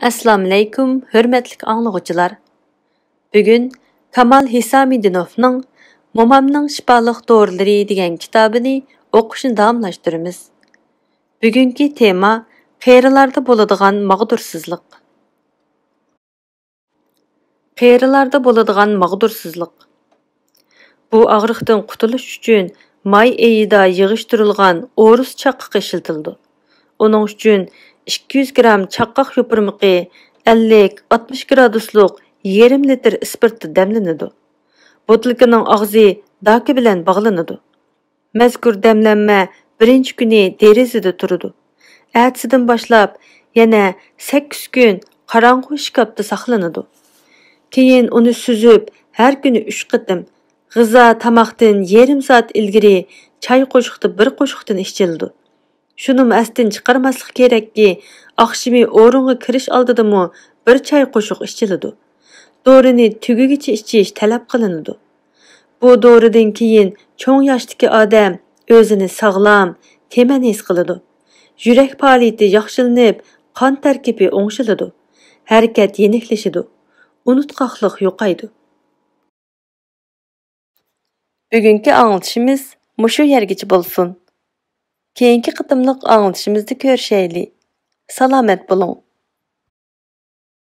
Assalamu alaykum, hörmetlik anlıqçılar. Bugün Kamal Hisamidinov'ның Momamның şifalyk dorileri degan kitabını oquşni davamlaştırımız. Bugünkü tema qeyrilarda boladigan mağdursuzluq. Qeyrilarda boladigan mağdursuzluq. Bu ağrıqdan qutulish uchun may ayida yig'ishtirilgan o'rus chaqqaq işiltildi. Onun üçün 200 gram chaqqaq yopurmaqi 50-60 gradusluq yarım litr ispirtda demlanadi. Botilkaning og'zi daki bilan bog'lanadi. Mazkur demlanma birinchi kuni derazada turadi. Ertasidan boshlab yana 8 kun qorong'u shkafda saqlanadi. Keyin uni suzib har kuni 3 qitim g'izo tamoqdan yarim soat ilgari choy qo'shiqda bir qo'shiqdan ichildi. Şunu əstin çıxarmaslık kerakki, akşamı orunğa kiriş aldidimi bir çay qoşuq içilidi. Dorini tügügiçe içiş talab qılınıdı. Bu doridan keyin çoğ yaşdaki adam özünü sağlam, temen his qılıdı. Yürek faoliyati yaxşılanıp, qan tarkibi oңşılıdı. Hərəkət yenikleşidi. Unutqaqlıq yo'qaydı. Bugünkü anlatışımız muşu yergici bolsun. Keyinki qıtımlıq anlatışımızda görüşəyli. Salamet bulun.